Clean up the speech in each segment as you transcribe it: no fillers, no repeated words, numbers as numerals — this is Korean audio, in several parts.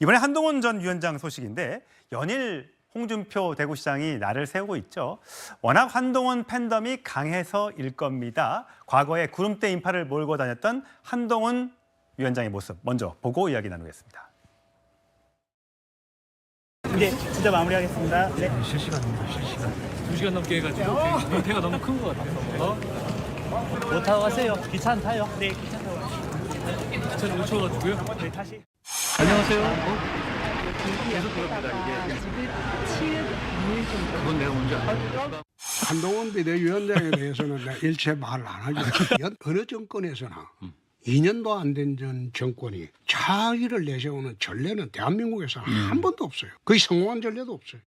이번에 한동훈 전 위원장 소식인데 연일 홍준표 대구시장이 날을 세우고 있죠. 워낙 한동훈 팬덤이 강해서일 겁니다. 과거에 구름대 인파를 몰고 다녔던 한동훈 위원장의 모습 먼저 보고 이야기 나누겠습니다. 네, 진짜 마무리하겠습니다. 네. 실시간입니다. 실시간. 2시간 넘게 해가지고 배가 너무 큰 것 같아요. 뭐 타고 가세요? 기차 안 타요? 네, 기차 타고 가시죠. 기차를 못 쳐가지고요. 네, 다시. 안녕하세요. 계속 그럽니다. 이게 그건 내가 먼저 알아. 한동훈 비대위원장에 대해서는 내가 일체 말을 안 하죠. 어느 정권에서나 2년도 안 된 전 정권이 자의를 내세우는 전례는 대한민국에서 한 번도 없어요. 거의 성공한 전례도 없어요.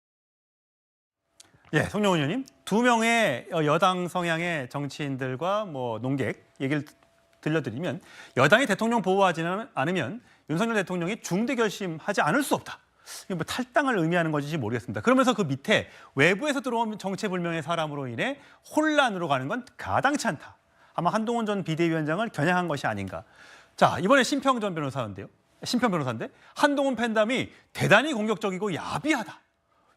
예, 송영훈 의원님, 두 명의 여당 성향의 정치인들과 농객 얘기를 들려드리면 여당이 대통령 보호하지는 않으면 윤석열 대통령이 중대 결심하지 않을 수 없다. 이게 탈당을 의미하는 것인지 모르겠습니다. 그러면서 그 밑에 외부에서 들어온 정체불명의 사람으로 인해 혼란으로 가는 건 가당치 않다. 아마 한동훈 전 비대위원장을 겨냥한 것이 아닌가. 자, 이번에 심평 변호사인데 한동훈 팬덤이 대단히 공격적이고 야비하다.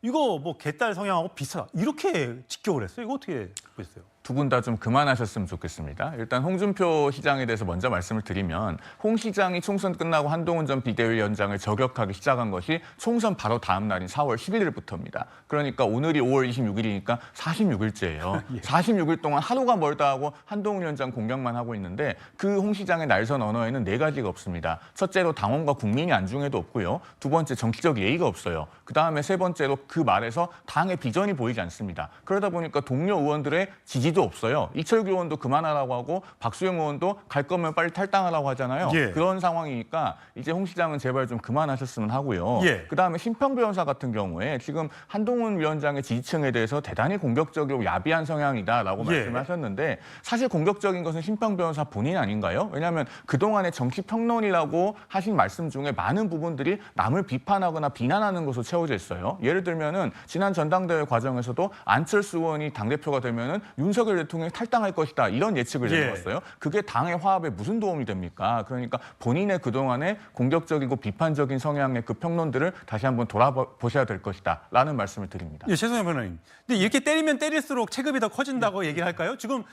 이거 개딸 성향하고 비슷하다. 이렇게 직격을 했어요. 이거 어떻게 보셨어요? 두 분 다 좀 그만하셨으면 좋겠습니다. 일단 홍준표 시장에 대해서 먼저 말씀을 드리면 홍 시장이 총선 끝나고 한동훈 전 비대위원장을 저격하기 시작한 것이 총선 바로 다음 날인 4월 11일부터입니다. 그러니까 오늘이 5월 26일이니까 46일째예요. 예. 46일 동안 하루가 멀다 하고 한동훈 위원장 공격만 하고 있는데 그 홍 시장의 날선 언어에는 네 가지가 없습니다. 첫째로 당원과 국민이 안중에도 없고요. 두 번째 정치적 예의가 없어요. 그다음에 세 번째로 그 말에서 당의 비전이 보이지 않습니다. 그러다 보니까 동료 의원들의 지지도 없어요. 이철규 의원도 그만하라고 하고 박수영 의원도 갈 거면 빨리 탈당하라고 하잖아요. 예. 그런 상황이니까 이제 홍 시장은 제발 좀 그만하셨으면 하고요. 예. 그다음에 심평 변호사 같은 경우에 지금 한동훈 위원장의 지지층에 대해서 대단히 공격적이고 야비한 성향이다라고 예. 말씀하셨는데 사실 공격적인 것은 심평 변호사 본인 아닌가요? 왜냐하면 그동안의 정치 평론이라고 하신 말씀 중에 많은 부분들이 남을 비판하거나 비난하는 것으로 채워져 있어요. 예를 들면은 지난 전당대회 과정에서도 안철수 의원이 당대표가 되면은 윤석열 대통령이 탈당할 것이다 이런 예측을 내놓았어요. 그게 당의 화합에 무슨 도움이 됩니까? 그러니까 본인의 그동안의 공격적이고 비판적인 성향의 그 평론들을 다시 한번 돌아보셔야 될 것이다라는 말씀을 드립니다. 예, 최성현 변호사님. 근데 이렇게 때리면 때릴수록 체급이 더 커진다고 얘기를 할까요? 지금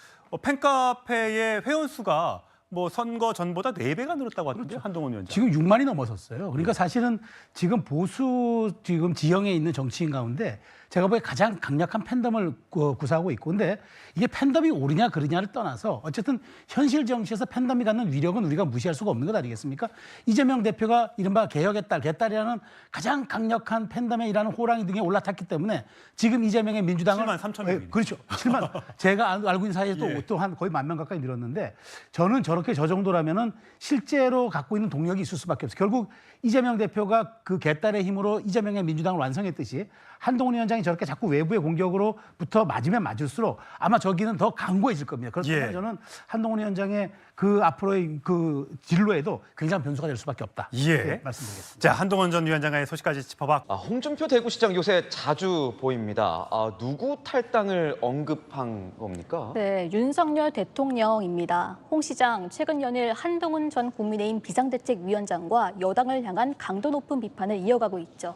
팬카페의 회원 수가 선거 전보다 4배가 늘었다고 하던데요, 한동훈 위원장. 지금 6만이 넘어섰어요. 그러니까 사실은 지금 보수 지형에 있는 정치인 가운데 제가 보기에 가장 강력한 팬덤을 구사하고 있고, 근데 이게 팬덤이 옳으냐 그르냐를 떠나서 어쨌든 현실 정치에서 팬덤이 갖는 위력은 우리가 무시할 수가 없는 것 아니겠습니까? 이재명 대표가 이른바 개혁의 딸, 개딸이라는 가장 강력한 팬덤에 일하는 호랑이 등에 올라탔기 때문에 지금 이재명의 민주당은 7만 3천 명이네. 그렇죠. 7만. 제가 알고 있는 사이에 예. 또 한 거의 10,000명 가까이 늘었는데 저는 저렇게 저 정도라면은 실제로 갖고 있는 동력이 있을 수밖에 없어요. 결국 이재명 대표가 그 개딸의 힘으로 이재명의 민주당을 완성했듯이 한동훈 위원장이 저렇게 자꾸 외부의 공격으로부터 맞으면 맞을수록 아마 저기는 더 강고해질 겁니다. 그렇기 때문에 예. 저는 한동훈 위원장의 그 앞으로의 그 진로에도 굉장한 변수가 될 수밖에 없다. 예. 네, 말씀드리겠습니다. 자, 한동훈 전 위원장의 소식까지 짚어봐. 홍준표 대구시장 요새 자주 보입니다. 누구 탈당을 언급한 겁니까? 네, 윤석열 대통령입니다. 홍 시장 최근 연일 한동훈 전 국민의힘 비상대책위원장과 여당을 향한 강도 높은 비판을 이어가고 있죠.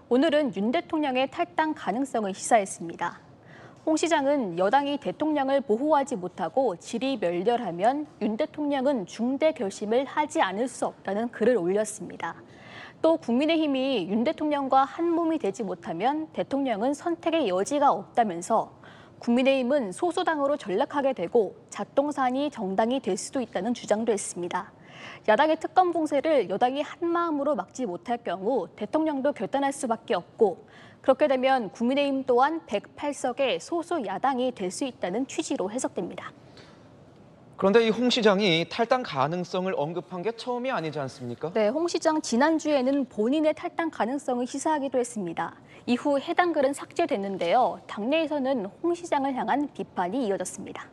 오늘은 윤 대통령의 탈당 가능성을 시사했습니다. 홍 시장은 여당이 대통령을 보호하지 못하고 질의멸렬하면 윤 대통령은 중대 결심을 하지 않을 수 없다는 글을 올렸습니다. 또 국민의힘이 윤 대통령과 한 몸이 되지 못하면 대통령은 선택의 여지가 없다면서 국민의힘은 소수당으로 전락하게 되고 작동산이 정당이 될 수도 있다는 주장도 했습니다. 야당의 특검 공세를 여당이 한마음으로 막지 못할 경우 대통령도 결단할 수밖에 없고 그렇게 되면 국민의힘 또한 108석의 소수 야당이 될 수 있다는 취지로 해석됩니다. 그런데 이 홍 시장이 탈당 가능성을 언급한 게 처음이 아니지 않습니까? 네, 홍 시장 지난주에는 본인의 탈당 가능성을 시사하기도 했습니다. 이후 해당 글은 삭제됐는데요. 당내에서는 홍 시장을 향한 비판이 이어졌습니다.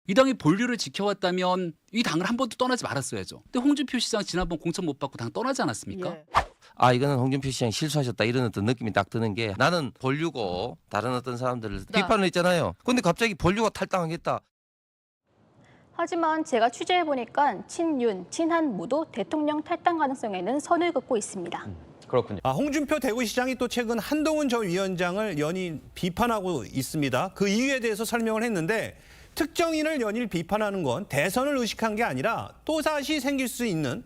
이 당이 본류를 지켜왔다면 이 당을 한 번도 떠나지 말았어야죠. 근데 홍준표 시장 지난번 공천 못 받고 당 떠나지 않았습니까? 예. 이거는 홍준표 시장이 실수하셨다 이런 어떤 느낌이 딱 드는 게 나는 본류고 다른 어떤 사람들을 비판을 했잖아요. 근데 갑자기 본류가 탈당하겠다. 하지만 제가 취재해보니까 친윤, 친한 모두 대통령 탈당 가능성에는 선을 긋고 있습니다. 그렇군요. 홍준표 대구시장이 또 최근 한동훈 전 위원장을 연일 비판하고 있습니다. 그 이유에 대해서 설명을 했는데 특정인을 연일 비판하는 건 대선을 의식한 게 아니라 또다시 생길 수 있는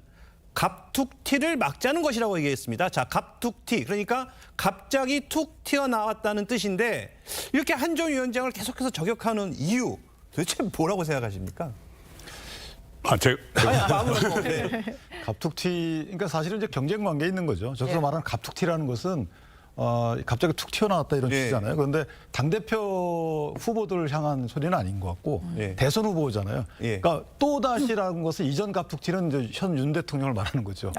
갑툭튀를 막자는 것이라고 얘기했습니다. 자, 갑툭튀. 그러니까 갑자기 툭 튀어나왔다는 뜻인데 이렇게 한 전 위원장을 계속해서 저격하는 이유 도대체 뭐라고 생각하십니까? 아무래도 갑툭튀, 그러니까 사실은 이제 경쟁 관계에 있는 거죠. 저기서 말하는 갑툭튀라는 것은 갑자기 툭 튀어나왔다 이런 취지잖아요. 그런데 당대표 후보들을 향한 소리는 아닌 것 같고 대선 후보잖아요. 그러니까 또다시라는 것은 이전 갑툭튀는 이제 현 윤 대통령을 말하는 거죠.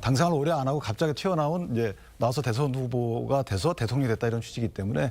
당상을 오래 안 하고 갑자기 튀어나온 이제 나와서 대선 후보가 돼서 대통령이 됐다 이런 취지이기 때문에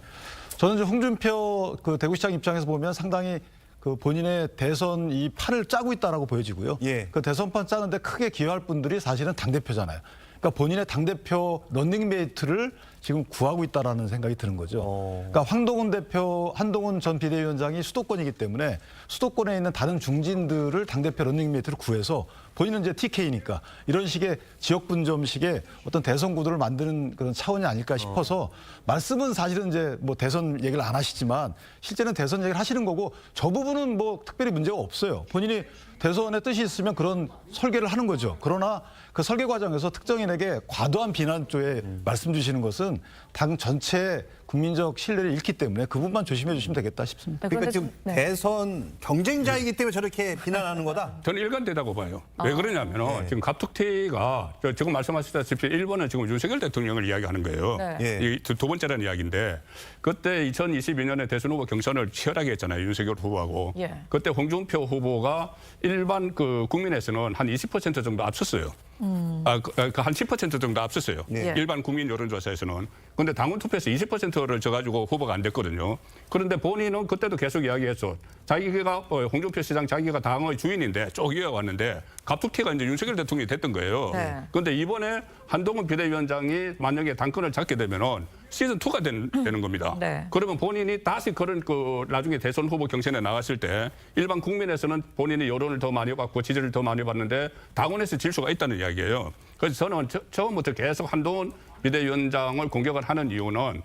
저는 이제 홍준표 그 대구시장 입장에서 보면 상당히 그 본인의 대선 이 판을 짜고 있다라고 보여지고요. 그 대선판 짜는데 크게 기여할 분들이 사실은 당대표잖아요. 그러니까 본인의 당대표 런닝메이트를 지금 구하고 있다라는 생각이 드는 거죠. 그러니까 한동훈 전 비대위원장이 수도권이기 때문에 수도권에 있는 다른 중진들을 당대표 런닝메이트를 구해서 본인은 이제 TK니까 이런 식의 지역 분점식의 어떤 대선 구도를 만드는 그런 차원이 아닐까 싶어서 말씀은 사실은 이제 뭐 대선 얘기를 안 하시지만 실제는 대선 얘기를 하시는 거고 저 부분은 뭐 특별히 문제가 없어요. 본인이 대선의 뜻이 있으면 그런 설계를 하는 거죠. 그러나 그 설계 과정에서 특정인에게 과도한 비난 쪽에 말씀 주시는 것은 당 전체의 국민적 신뢰를 잃기 때문에 그 부분만 조심해 주시면 되겠다 싶습니다. 그러니까 지금 대선 경쟁자이기 때문에 저렇게 비난하는 거다? 저는 일관되다고 봐요. 왜 그러냐면 지금 갑툭튀가 지금 말씀하셨다시피 1번은 지금 윤석열 대통령을 이야기하는 거예요. 이 두 번째라는 이야기인데 그때 2022년에 대선 후보 경선을 치열하게 했잖아요. 윤석열 후보하고. 그때 홍준표 후보가 일반 그 국민에서는 한 20% 정도 앞섰어요. 한 10% 정도 앞섰어요. 일반 국민 여론조사에서는. 그런데 당원 투표에서 20%를 져가지고 후보가 안 됐거든요. 그런데 본인은 그때도 계속 이야기했죠. 자기가 홍준표 시장 자기가 당의 주인인데 쭉 이어왔는데 갑툭튀가 이제 윤석열 대통령이 됐던 거예요. 그런데 이번에 한동훈 비대위원장이 만약에 당권을 잡게 되면은 시즌 2가 되는 겁니다. 그러면 본인이 다시 그런 그 나중에 대선 후보 경선에 나갔을 때 일반 국민에서는 본인이 여론을 더 많이 받고 지지를 더 많이 받는데 당원에서 질 수가 있다는 이야기예요. 그래서 저는 처음부터 계속 한동훈 비대위원장을 공격을 하는 이유는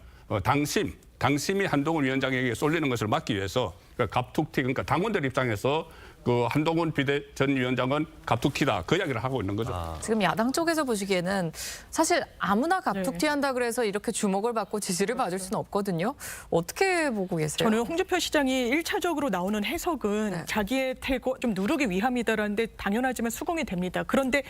당심이 한동훈 위원장에게 쏠리는 것을 막기 위해서 갑툭튀 그러니까 당원들 입장에서 그 한동훈 전 위원장은 갑툭튀다 그 이야기를 하고 있는 거죠. 지금 야당 쪽에서 보시기에는 사실 아무나 갑툭튀한다 그래서 이렇게 주목을 받고 지지를 받을 수는 없거든요. 어떻게 보고 계세요? 저는 홍준표 시장이 1차적으로 나오는 해석은 자기의 태고 좀 누르기 위함이다라는데 당연하지만 수긍이 됩니다. 그런데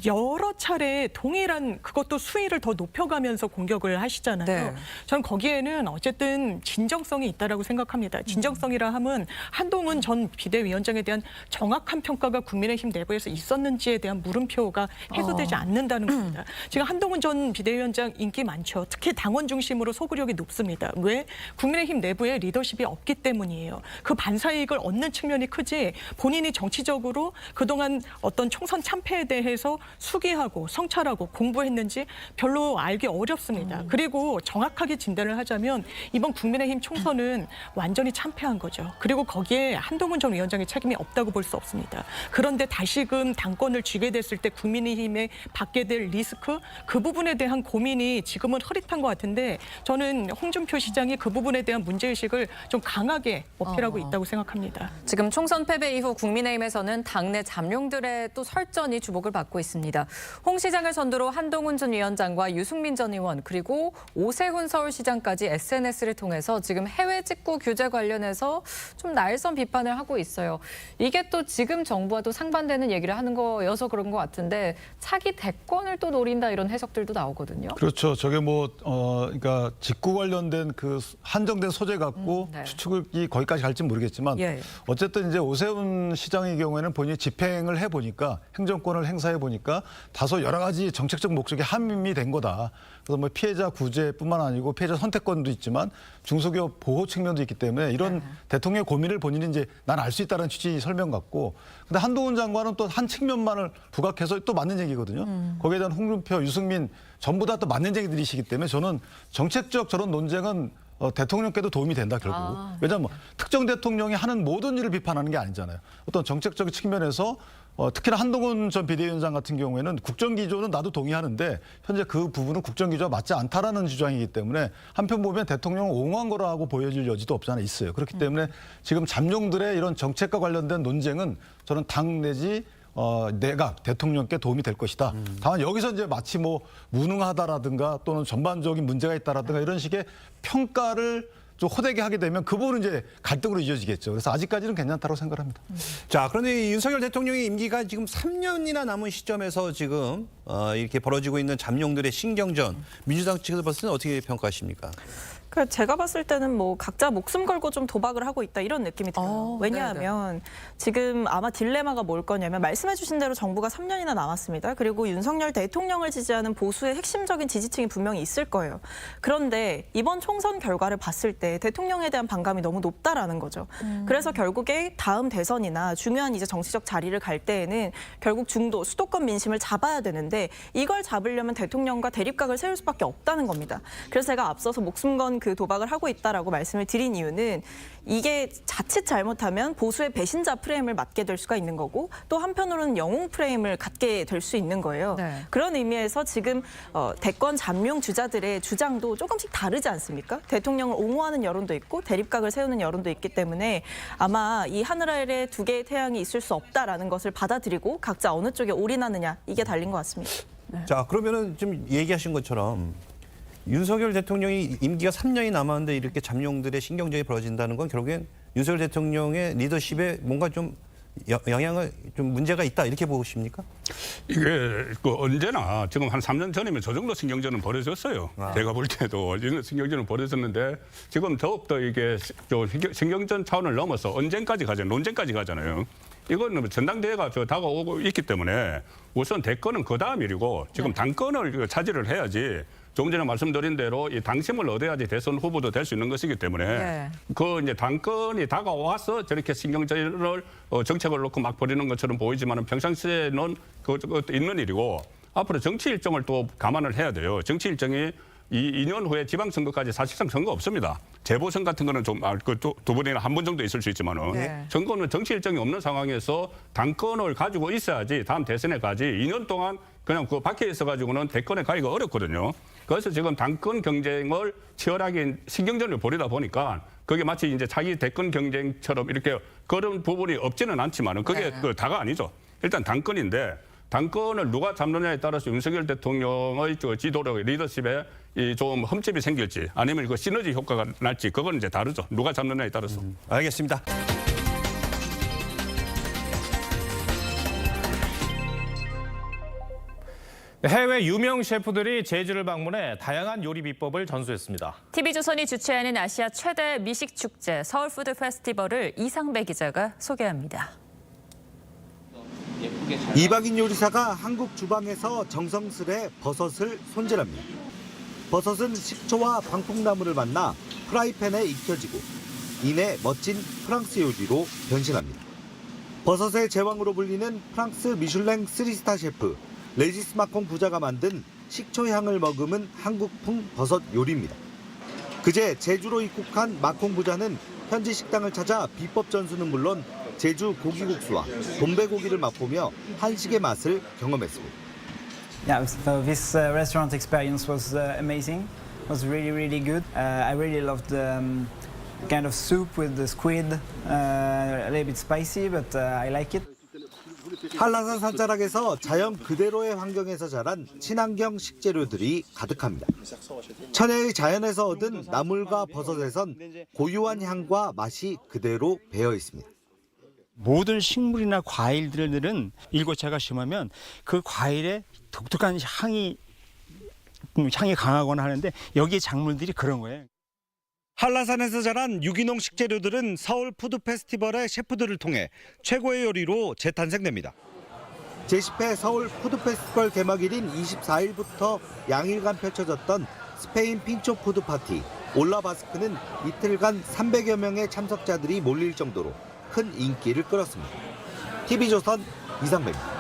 여러 차례 동일한 그것도 수위를 더 높여가면서 공격을 하시잖아요. 저는 거기에는 어쨌든 진정성이 있다라고 생각합니다. 진정성이라 함은 한동훈 전 비대위원장에 대한 정확한 평가가 국민의힘 내부에서 있었는지에 대한 물음표가 해소되지 않는다는 겁니다. 지금 한동훈 전 비대위원장 인기 많죠. 특히 당원 중심으로 소구력이 높습니다. 왜? 국민의힘 내부에 리더십이 없기 때문이에요. 그 반사이익을 얻는 측면이 크지 본인이 정치적으로 그동안 어떤 총선 참패에 대해서 수기하고 성찰하고 공부했는지 별로 알기 어렵습니다. 그리고 정확하게 진단을 하자면 이번 국민의힘 총선은 완전히 참패한 거죠. 그리고 거기에 한동훈 전 위원장의 책임이 없다고 볼 수 없습니다. 그런데 다시금 당권을 쥐게 됐을 때 국민의힘에 받게 될 리스크 그 부분에 대한 고민이 지금은 흐릿한 것 같은데 저는 홍준표 시장이 그 부분에 대한 문제의식을 좀 강하게 어필하고 있다고 생각합니다. 지금 총선 패배 이후 국민의힘에서는 당내 잠룡들의 또 설전이 주목을 받고 있습니다. 홍 시장을 선두로 한동훈 전 위원장과 유승민 전 의원 그리고 오세훈 서울시장까지 SNS를 통해서 지금 해외 직구 규제 관련해서 좀 날선 비판을 하고 있어요. 이게 또 지금 정부와도 상반되는 얘기를 하는 거여서 그런 것 같은데 차기 대권을 또 노린다 이런 해석들도 나오거든요. 그렇죠. 저게 그러니까 직구 관련된 그 한정된 소재 갖고 추측이 거기까지 갈지 모르겠지만 어쨌든 이제 오세훈 시장의 경우에는 본인이 집행을 해 보니까 행정권을 행사해 보니까 다소 여러 가지 정책적 목적에 함이 된 거다. 그래서 뭐 피해자 구제뿐만 아니고 피해자 선택권도 있지만 중소기업 보호 측면도 있기 때문에 이런 대통령의 고민을 본인이 이제 난 알 수 있다는 취지 설명 같고 근데 한동훈 장관은 또 한 측면만을 부각해서 또 맞는 얘기거든요. 거기에 대한 홍준표, 유승민 전부 다 또 맞는 얘기들이시기 때문에 저는 정책적 저런 논쟁은 대통령께도 도움이 된다 결국. 왜냐하면 특정 대통령이 하는 모든 일을 비판하는 게 아니잖아요. 어떤 정책적인 측면에서 특히나 한동훈 전 비대위원장 같은 경우에는 국정기조는 나도 동의하는데 현재 그 부분은 국정기조와 맞지 않다라는 주장이기 때문에 한편 보면 대통령을 옹호한 거라고 보여질 여지도 없지 않아 있어요. 그렇기 때문에 지금 잠룡들의 이런 정책과 관련된 논쟁은 저는 당 내지 내각 대통령께 도움이 될 것이다. 다만 여기서 이제 마치 뭐 무능하다라든가 또는 전반적인 문제가 있다라든가 이런 식의 평가를 좀 호되게 하게 되면 그 부분은 이제 갈등으로 이어지겠죠. 그래서 아직까지는 괜찮다고 생각합니다. 자, 그런데 윤석열 대통령의 임기가 지금 3년이나 남은 시점에서 지금 이렇게 벌어지고 있는 잠룡들의 신경전, 민주당 측에서 봤을 때는 어떻게 평가하십니까? 그러니까 제가 봤을 때는 뭐 각자 목숨 걸고 좀 도박을 하고 있다 이런 느낌이 들어요. 왜냐하면 지금 아마 딜레마가 뭘 거냐면 말씀해 주신 대로 정부가 3년이나 남았습니다. 그리고 윤석열 대통령을 지지하는 보수의 핵심적인 지지층이 분명히 있을 거예요. 그런데 이번 총선 결과를 봤을 때 대통령에 대한 반감이 너무 높다라는 거죠. 그래서 결국에 다음 대선이나 중요한 이제 정치적 자리를 갈 때에는 결국 중도, 수도권 민심을 잡아야 되는데 이걸 잡으려면 대통령과 대립각을 세울 수밖에 없다는 겁니다. 그래서 제가 앞서서 목숨 건 그 도박을 하고 있다라고 말씀을 드린 이유는 이게 자칫 잘못하면 보수의 배신자 프레임을 맞게 될 수가 있는 거고 또 한편으로는 영웅 프레임을 갖게 될 수 있는 거예요. 네. 그런 의미에서 지금 대권 잠룡 주자들의 주장도 조금씩 다르지 않습니까? 대통령을 옹호하는 여론도 있고 대립각을 세우는 여론도 있기 때문에 아마 이 하늘 아래 두 개의 태양이 있을 수 없다라는 것을 받아들이고 각자 어느 쪽에 올인하느냐 이게 달린 것 같습니다. 네. 자, 그러면은 좀 얘기하신 것처럼 윤석열 대통령이 임기가 3년이 남았는데 이렇게 잠룡들의 신경전이 벌어진다는 건 결국엔 윤석열 대통령의 리더십에 뭔가 좀 영향을 좀 문제가 있다 이렇게 보십니까? 이게 언제나 지금 한 3년 전이면 저 정도 신경전은 벌어졌어요. 제가 볼 때도 이런 신경전은 벌어졌는데 지금 더욱더 이게 신경전 차원을 넘어서 언젠까지 가잖아요. 논쟁까지 가잖아요. 이거는 전당대회가 다가오고 있기 때문에 우선 대권은 그 다음 일이고 지금 당권을 차지를 해야지. 조금 전에 말씀드린 대로 이 당심을 얻어야지 대선 후보도 될 수 있는 것이기 때문에 그 이제 당권이 다가와서 저렇게 신경전을 정책을 놓고 막 벌이는 것처럼 보이지만은 평상시에는 그 있는 일이고 앞으로 정치 일정을 또 감안을 해야 돼요. 정치 일정이 2년 후에 지방선거까지 사실상 선거 없습니다. 재보선 같은 거는 좀 두 번이나 한 번 정도 있을 수 있지만은 선거는 정치 일정이 없는 상황에서 당권을 가지고 있어야지 다음 대선에 가지 2년 동안 그냥 그 밖에 있어가지고는 대권에 가기가 어렵거든요. 그래서 지금 당권 경쟁을 치열하게 신경전을 벌이다 보니까 그게 마치 이제 자기 대권 경쟁처럼 이렇게 그런 부분이 없지는 않지만은 그게 다가 아니죠. 일단 당권인데 당권을 누가 잡느냐에 따라서 윤석열 대통령의 지도력, 리더십에 좀 흠집이 생길지 아니면 그 시너지 효과가 날지 그건 이제 다르죠. 누가 잡느냐에 따라서. 알겠습니다. 해외 유명 셰프들이 제주를 방문해 다양한 요리 비법을 전수했습니다. TV조선이 주최하는 아시아 최대 미식 축제 서울 푸드 페스티벌을 이상배 기자가 소개합니다. 이박인 요리사가 한국 주방에서 정성스레 버섯을 손질합니다. 버섯은 식초와 방풍나무를 만나 프라이팬에 익혀지고 이내 멋진 프랑스 요리로 변신합니다. 버섯의 제왕으로 불리는 프랑스 미슐랭 3스타 셰프 레지스 마콩 부자가 만든 식초향을 머금은 한국풍 버섯 요리입니다. 그제 제주로 입국한 마콩 부자는 현지 식당을 찾아 비법 전수는 물론 제주 고기국수와 돈베고기를 맛보며 한식의 맛을 경험했습니다. Yeah, so this restaurant experience was amazing. It was really good. I really loved the kind of soup with the squid. A little bit spicy, but I like it. 한라산 산자락에서 자연 그대로의 환경에서 자란 친환경 식재료들이 가득합니다. 천혜의 자연에서 얻은 나물과 버섯에선 고유한 향과 맛이 그대로 배어 있습니다. 모든 식물이나 과일들은 일교차가 심하면 그 과일의 독특한 향이 강하거나 하는데 여기 작물들이 그런 거예요. 한라산에서 자란 유기농 식재료들은 서울 푸드 페스티벌의 셰프들을 통해 최고의 요리로 재탄생됩니다. 제10회 서울 푸드 페스티벌 개막일인 24일부터 양일간 펼쳐졌던 스페인 핀초 푸드 파티 올라바스크는 이틀간 300여 명의 참석자들이 몰릴 정도로 큰 인기를 끌었습니다. TV조선 이상배입니다.